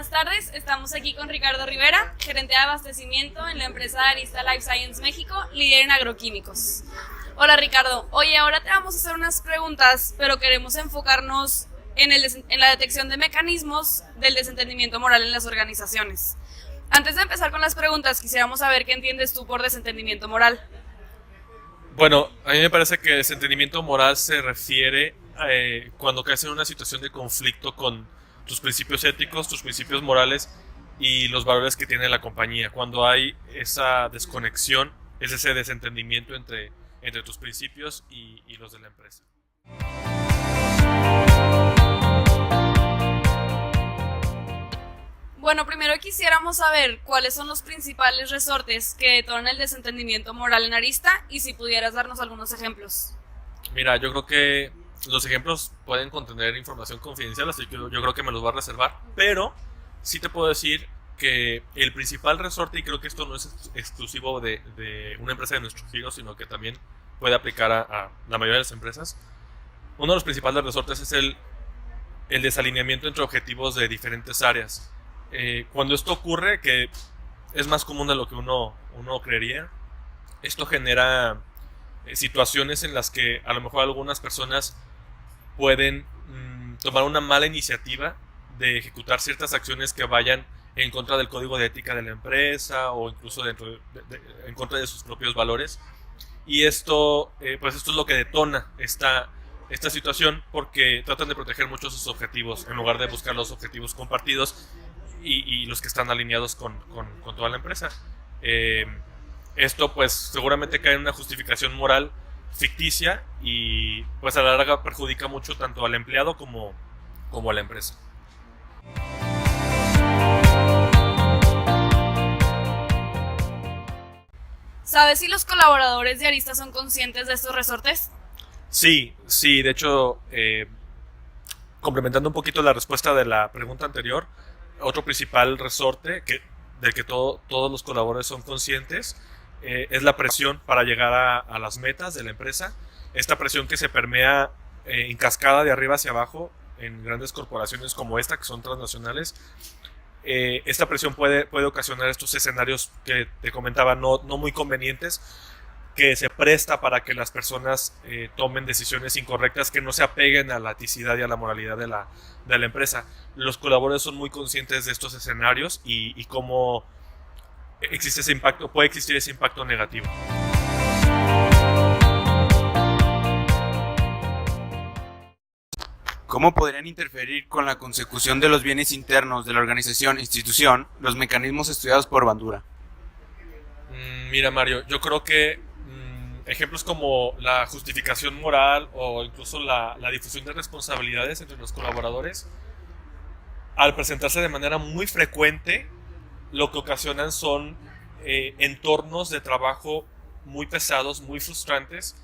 buenas tardes. Estamos aquí con Ricardo Rivera, gerente de abastecimiento en la empresa Arista Life Science México, líder en agroquímicos. Hola Ricardo, oye, ahora te vamos a hacer unas preguntas, pero queremos enfocarnos en la detección de mecanismos del desentendimiento moral en las organizaciones. Antes de empezar con las preguntas, quisiéramos saber qué entiendes tú por desentendimiento moral. Bueno, a mí me parece que desentendimiento moral se refiere cuando caes en una situación de conflicto con tus principios éticos, tus principios morales y los valores que tiene la compañía. Cuando hay esa desconexión, es ese desentendimiento entre tus principios y los de la empresa. Bueno, primero quisiéramos saber cuáles son los principales resortes que detonan el desentendimiento moral en Arista y si pudieras darnos algunos ejemplos. Mira, yo creo que los ejemplos pueden contener información confidencial, así que yo creo que me los voy a reservar, pero sí te puedo decir que el principal resorte, y creo que esto no es exclusivo de una empresa de nuestro giro, sino que también puede aplicar a la mayoría de las empresas, uno de los principales resortes es el desalineamiento entre objetivos de diferentes áreas. Cuando esto ocurre, que es más común de lo que uno creería, esto genera situaciones en las que a lo mejor algunas personas pueden tomar una mala iniciativa de ejecutar ciertas acciones que vayan en contra del código de ética de la empresa o incluso en contra de sus propios valores. Y esto es lo que detona esta situación, porque tratan de proteger mucho sus objetivos en lugar de buscar los objetivos compartidos y los que están alineados con toda la empresa. Esto pues seguramente cae en una justificación moral ficticia y pues a la larga perjudica mucho tanto al empleado como a la empresa. ¿Sabes si los colaboradores de Arista son conscientes de estos resortes? Sí, de hecho, complementando un poquito la respuesta de la pregunta anterior, otro principal resorte del que todos los colaboradores son conscientes es la presión para llegar a las metas de la empresa. Esta presión que se permea en cascada de arriba hacia abajo en grandes corporaciones como esta, que son transnacionales. Esta presión puede ocasionar estos escenarios que te comentaba no muy convenientes, que se presta para que las personas tomen decisiones incorrectas que no se apeguen a la eticidad y a la moralidad de la empresa. Los colaboradores son muy conscientes de estos escenarios y cómo puede existir ese impacto negativo. ¿Cómo podrían interferir con la consecución de los bienes internos de la organización institución los mecanismos estudiados por Bandura? Mira, Mario, yo creo que ejemplos como la justificación moral o incluso la difusión de responsabilidades entre los colaboradores, al presentarse de manera muy frecuente, lo que ocasionan son entornos de trabajo muy pesados, muy frustrantes,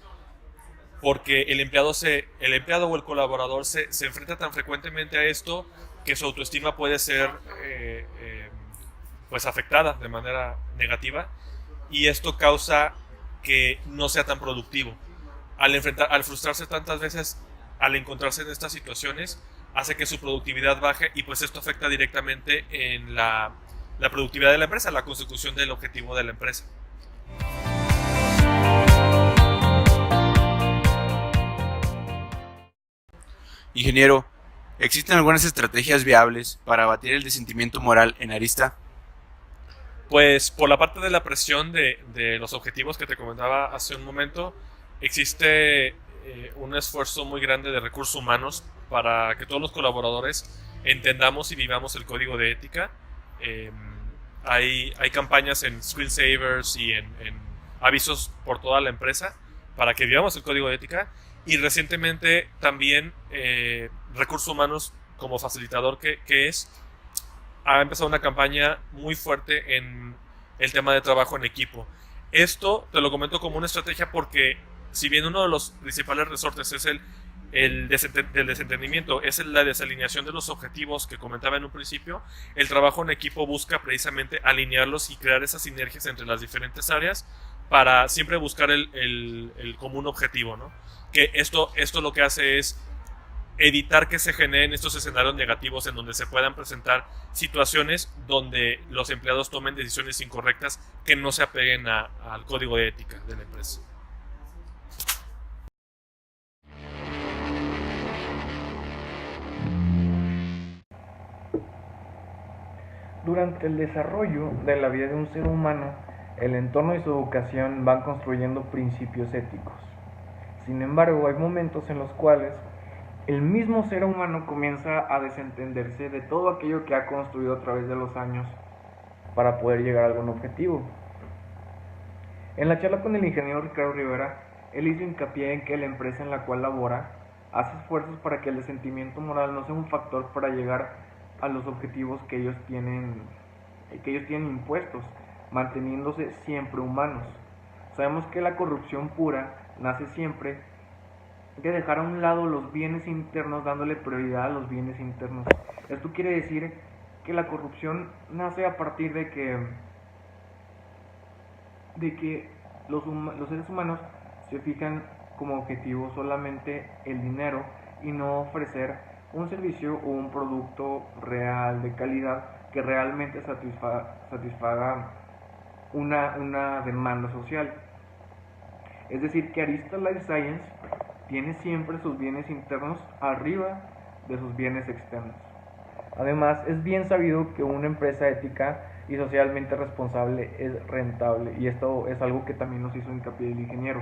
porque el empleado o el colaborador se enfrenta tan frecuentemente a esto que su autoestima puede ser pues afectada de manera negativa, y esto causa que no sea tan productivo. Al frustrarse tantas veces, al encontrarse en estas situaciones, hace que su productividad baje y pues esto afecta directamente en la productividad de la empresa, la consecución del objetivo de la empresa. Ingeniero, ¿existen algunas estrategias viables para abatir el desentendimiento moral en Arista? Pues por la parte de la presión de los objetivos que te comentaba hace un momento, existe un esfuerzo muy grande de recursos humanos para que todos los colaboradores entendamos y vivamos el código de ética. Hay campañas en screensavers y en avisos por toda la empresa para que vivamos el código de ética, y recientemente también recursos humanos como facilitador que ha empezado una campaña muy fuerte en el tema de trabajo en equipo. Esto te lo comento como una estrategia porque si bien uno de los principales resortes es el desentendimiento, es la desalineación de los objetivos que comentaba en un principio, el trabajo en equipo busca precisamente alinearlos y crear esas sinergias entre las diferentes áreas para siempre buscar el común objetivo, ¿no? Que esto lo que hace es evitar que se generen estos escenarios negativos en donde se puedan presentar situaciones donde los empleados tomen decisiones incorrectas que no se apeguen al código de ética de la empresa. Durante el desarrollo de la vida de un ser humano, el entorno y su educación van construyendo principios éticos. Sin embargo, hay momentos en los cuales el mismo ser humano comienza a desentenderse de todo aquello que ha construido a través de los años para poder llegar a algún objetivo. En la charla con el ingeniero Ricardo Rivera, él hizo hincapié en que la empresa en la cual labora hace esfuerzos para que el sentimiento moral no sea un factor para llegar a los objetivos que ellos tienen impuestos, manteniéndose siempre humanos. Sabemos que la corrupción pura nace siempre de dejar a un lado los bienes internos, dándole prioridad a los bienes internos. Esto quiere decir que la corrupción nace a partir de que los seres humanos se fijan como objetivo solamente el dinero y no ofrecer un servicio o un producto real de calidad que realmente satisfaga una demanda social. Es decir, que Arista Life Science tiene siempre sus bienes internos arriba de sus bienes externos. Además, es bien sabido que una empresa ética y socialmente responsable es rentable, y esto es algo que también nos hizo hincapié el ingeniero.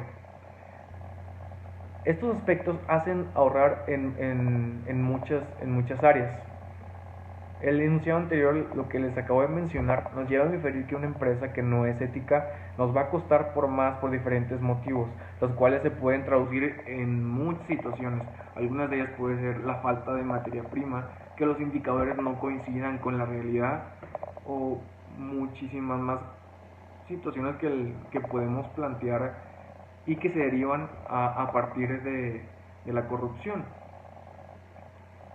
Estos aspectos hacen ahorrar en muchas áreas. El enunciado anterior, lo que les acabo de mencionar, nos lleva a inferir que una empresa que no es ética nos va a costar por diferentes motivos, los cuales se pueden traducir en muchas situaciones. Algunas de ellas puede ser la falta de materia prima, que los indicadores no coincidan con la realidad, o muchísimas más situaciones que podemos plantear y que se derivan a partir de la corrupción.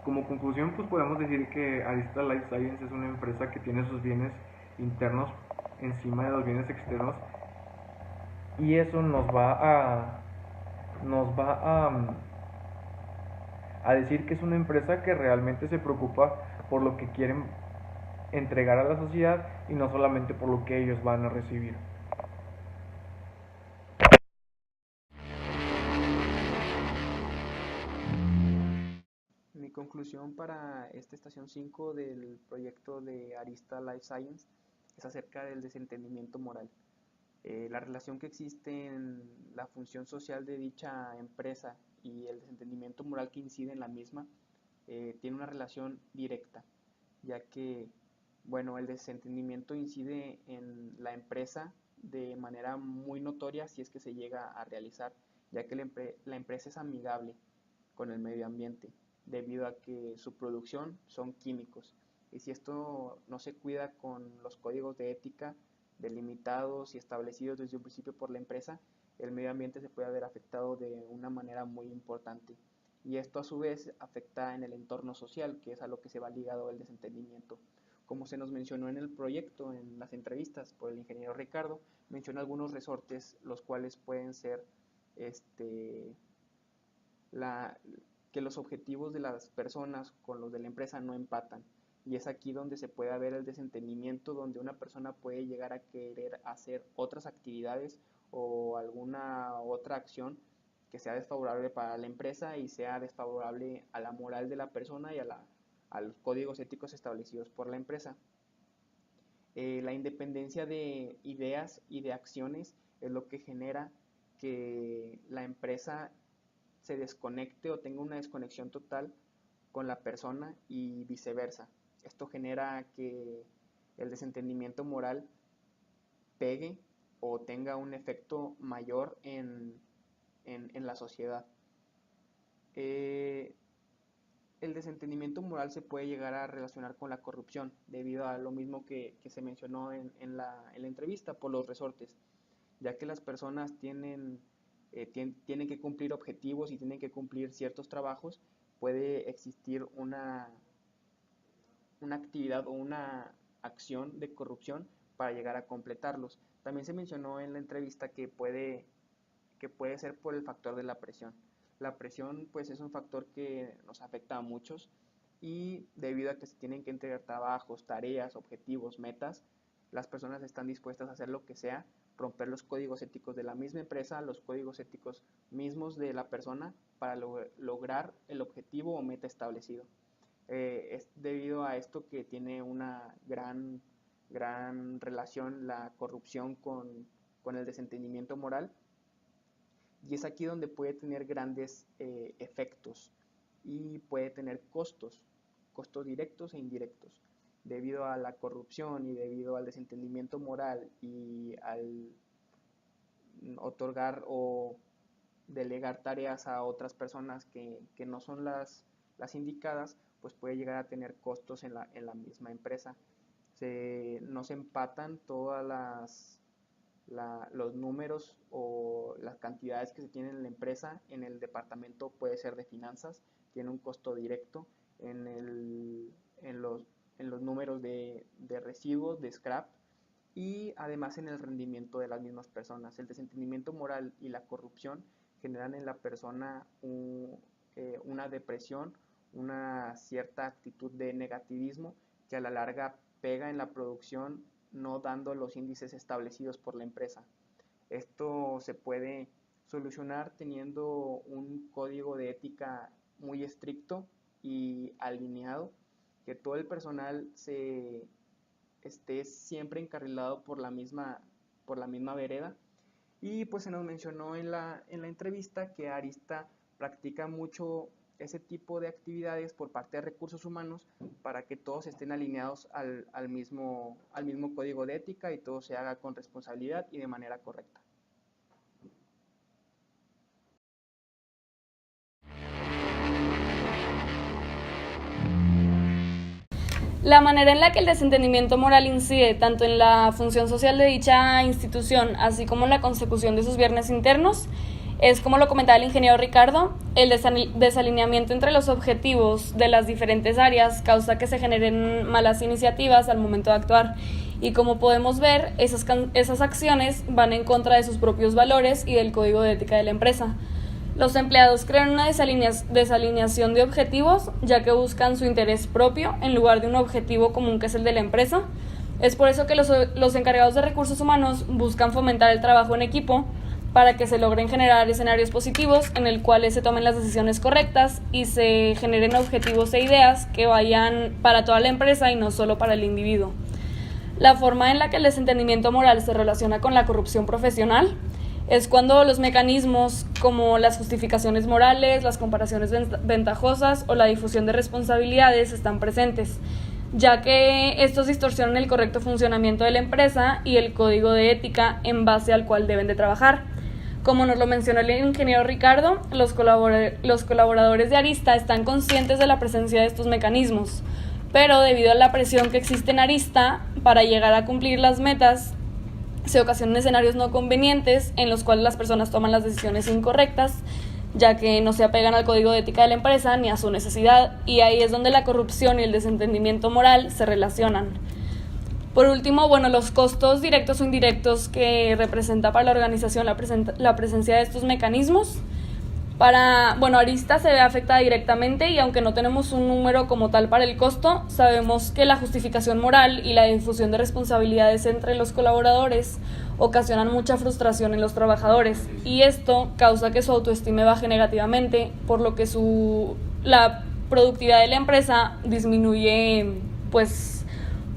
Como conclusión, pues podemos decir que Arista Life Science es una empresa que tiene sus bienes internos encima de los bienes externos, y eso nos va a decir que es una empresa que realmente se preocupa por lo que quieren entregar a la sociedad y no solamente por lo que ellos van a recibir. Mi conclusión para esta estación 5 del proyecto de Arista Life Science es acerca del desentendimiento moral. La relación que existe en la función social de dicha empresa y el desentendimiento moral que incide en la misma tiene una relación directa, ya que bueno, el desentendimiento incide en la empresa de manera muy notoria si es que se llega a realizar, ya que la empresa es amigable con el medio ambiente, debido a que su producción son químicos. Y si esto no se cuida con los códigos de ética delimitados y establecidos desde un principio por la empresa, el medio ambiente se puede ver afectado de una manera muy importante. Y esto a su vez afecta en el entorno social, que es a lo que se va ligado el desentendimiento. Como se nos mencionó en el proyecto, en las entrevistas por el ingeniero Ricardo, menciona algunos resortes los cuales pueden ser que los objetivos de las personas con los de la empresa no empatan. Y es aquí donde se puede ver el desentendimiento, donde una persona puede llegar a querer hacer otras actividades o alguna otra acción que sea desfavorable para la empresa y sea desfavorable a la moral de la persona y a los códigos éticos establecidos por la empresa. La independencia de ideas y de acciones es lo que genera que la empresa se desconecte o tenga una desconexión total con la persona y viceversa. Esto genera que el desentendimiento moral pegue o tenga un efecto mayor en la sociedad. El desentendimiento moral se puede llegar a relacionar con la corrupción, debido a lo mismo que se mencionó en la entrevista, por los resortes, ya que las personas tienen que cumplir objetivos y tienen que cumplir ciertos trabajos, puede existir una actividad o una acción de corrupción para llegar a completarlos. También se mencionó en la entrevista que puede ser por el factor de la presión. La presión pues es un factor que nos afecta a muchos y debido a que se tienen que entregar trabajos, tareas, objetivos, metas, las personas están dispuestas a hacer lo que sea, romper los códigos éticos de la misma empresa, los códigos éticos mismos de la persona para lograr el objetivo o meta establecido. Es debido a esto que tiene una gran relación la corrupción con el desentendimiento moral, y es aquí donde puede tener grandes efectos y puede tener costos directos e indirectos. Debido a la corrupción y debido al desentendimiento moral y al otorgar o delegar tareas a otras personas que no son las indicadas, pues puede llegar a tener costos en la misma empresa. No se empatan todas los números o las cantidades que se tienen en la empresa. En el departamento puede ser de finanzas, tiene un costo directo en los números de residuos, de scrap, y además en el rendimiento de las mismas personas. El desentendimiento moral y la corrupción generan en la persona una depresión, una cierta actitud de negativismo que a la larga pega en la producción, no dando los índices establecidos por la empresa. Esto se puede solucionar teniendo un código de ética muy estricto y alineado, que todo el personal esté siempre encarrilado por la misma vereda. Y pues se nos mencionó en la entrevista que Arista practica mucho ese tipo de actividades por parte de recursos humanos para que todos estén alineados al mismo código de ética y todo se haga con responsabilidad y de manera correcta. La manera en la que el desentendimiento moral incide tanto en la función social de dicha institución, así como en la consecución de sus bienes internos, es, como lo comentaba el ingeniero Ricardo, el desalineamiento entre los objetivos de las diferentes áreas causa que se generen malas iniciativas al momento de actuar. Y como podemos ver, esas acciones van en contra de sus propios valores y del código de ética de la empresa. Los empleados crean una desalineación de objetivos, ya que buscan su interés propio en lugar de un objetivo común que es el de la empresa. Es por eso que los encargados de recursos humanos buscan fomentar el trabajo en equipo para que se logren generar escenarios positivos en el cuales se tomen las decisiones correctas y se generen objetivos e ideas que vayan para toda la empresa y no solo para el individuo. La forma en la que el desentendimiento moral se relaciona con la corrupción profesional es cuando los mecanismos como las justificaciones morales, las comparaciones ventajosas o la difusión de responsabilidades están presentes, ya que estos distorsionan el correcto funcionamiento de la empresa y el código de ética en base al cual deben de trabajar. Como nos lo mencionó el ingeniero Ricardo, los colaboradores de Arista están conscientes de la presencia de estos mecanismos, pero debido a la presión que existe en Arista para llegar a cumplir las metas, se ocasionan escenarios no convenientes en los cuales las personas toman las decisiones incorrectas, ya que no se apegan al código de ética de la empresa ni a su necesidad, y ahí es donde la corrupción y el desentendimiento moral se relacionan. Por último, los costos directos o indirectos que representa para la organización la presencia de estos mecanismos. Arista se ve afectada directamente y aunque no tenemos un número como tal para el costo, sabemos que la justificación moral y la difusión de responsabilidades entre los colaboradores ocasionan mucha frustración en los trabajadores y esto causa que su autoestima baje negativamente, por lo que la productividad de la empresa disminuye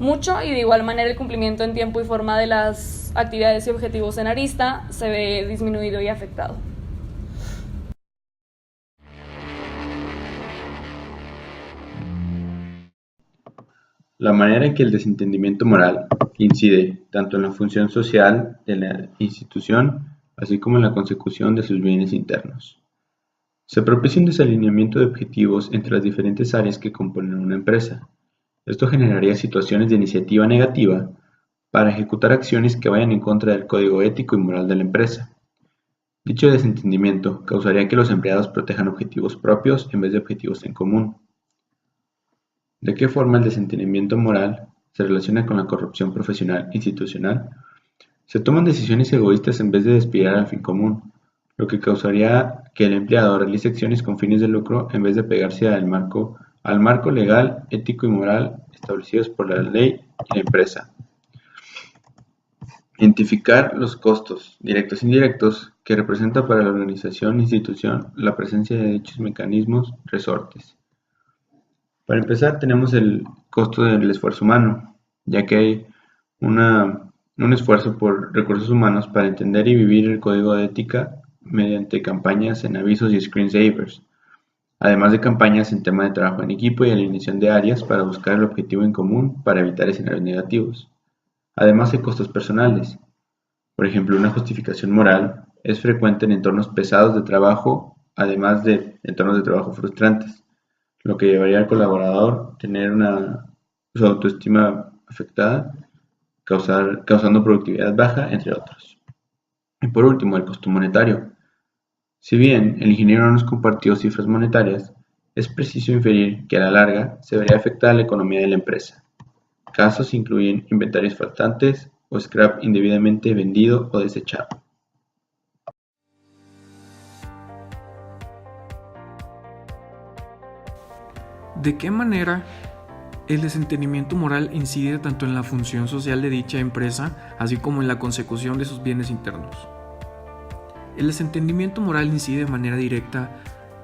mucho, y de igual manera el cumplimiento en tiempo y forma de las actividades y objetivos en Arista se ve disminuido y afectado. La manera en que el desentendimiento moral incide tanto en la función social de la institución, así como en la consecución de sus bienes internos. Se propicia un desalineamiento de objetivos entre las diferentes áreas que componen una empresa. Esto generaría situaciones de iniciativa negativa para ejecutar acciones que vayan en contra del código ético y moral de la empresa. Dicho desentendimiento causaría que los empleados protejan objetivos propios en vez de objetivos en común. ¿De qué forma el desentendimiento moral se relaciona con la corrupción profesional institucional? Se toman decisiones egoístas en vez de aspirar al fin común. lo que causaría que el empleado realice acciones con fines de lucro en vez de pegarse al marco legal, ético y moral establecidos por la ley y la empresa. Identificar los costos, directos e indirectos, que representa para la organización e institución la presencia de dichos mecanismos resortes. Para empezar, tenemos el costo del esfuerzo humano, ya que hay un esfuerzo por recursos humanos para entender y vivir el código de ética mediante campañas en avisos y screensavers, además de campañas en tema de trabajo en equipo y alineación de áreas para buscar el objetivo en común para evitar escenarios negativos. Además hay costos personales. Por ejemplo, una justificación moral es frecuente en entornos pesados de trabajo, además de entornos de trabajo frustrantes, lo que llevaría al colaborador a tener su autoestima afectada, causando productividad baja, entre otros. Y por último, el costo monetario. Si bien el ingeniero no nos compartió cifras monetarias, es preciso inferir que a la larga se vería afectada la economía de la empresa. Casos incluyen inventarios faltantes o scrap indebidamente vendido o desechado. ¿De qué manera el desentendimiento moral incide tanto en la función social de dicha empresa, así como en la consecución de sus bienes internos? El desentendimiento moral incide de manera directa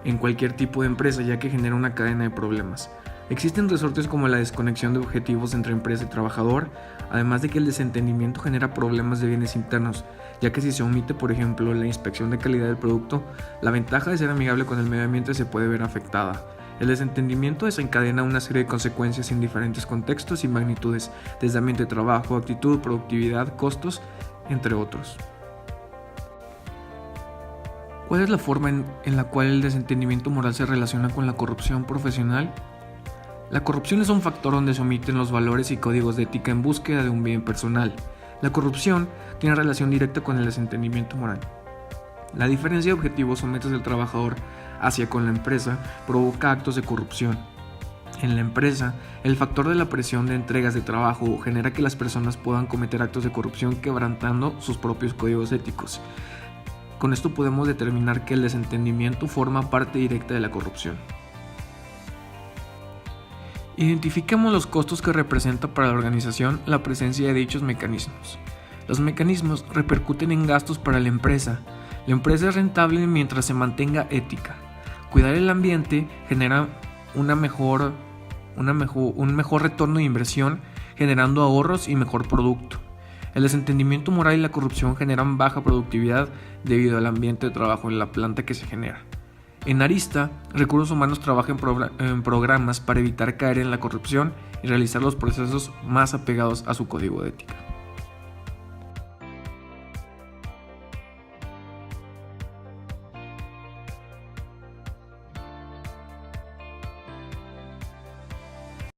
en cualquier tipo de empresa, ya que genera una cadena de problemas. Existen resortes como la desconexión de objetivos entre empresa y trabajador, además de que el desentendimiento genera problemas de bienes internos, ya que si se omite, por ejemplo, la inspección de calidad del producto, la ventaja de ser amigable con el medio ambiente se puede ver afectada. El desentendimiento desencadena una serie de consecuencias en diferentes contextos y magnitudes, desde ambiente de trabajo, actitud, productividad, costos, entre otros. ¿Cuál es la forma en la cual el desentendimiento moral se relaciona con la corrupción profesional? La corrupción es un factor donde se omiten los valores y códigos de ética en búsqueda de un bien personal. La corrupción tiene relación directa con el desentendimiento moral. La diferencia de objetivos o metas del trabajador hacia con la empresa provoca actos de corrupción. En la empresa, el factor de la presión de entregas de trabajo genera que las personas puedan cometer actos de corrupción quebrantando sus propios códigos éticos. Con esto podemos determinar que el desentendimiento forma parte directa de la corrupción. Identifiquemos los costos que representa para la organización la presencia de dichos mecanismos. Los mecanismos repercuten en gastos para la empresa. La empresa es rentable mientras se mantenga ética. Cuidar el ambiente genera un mejor retorno de inversión, generando ahorros y mejor producto. El desentendimiento moral y la corrupción generan baja productividad debido al ambiente de trabajo en la planta que se genera. En Arista, Recursos Humanos trabaja en programas para evitar caer en la corrupción y realizar los procesos más apegados a su código de ética.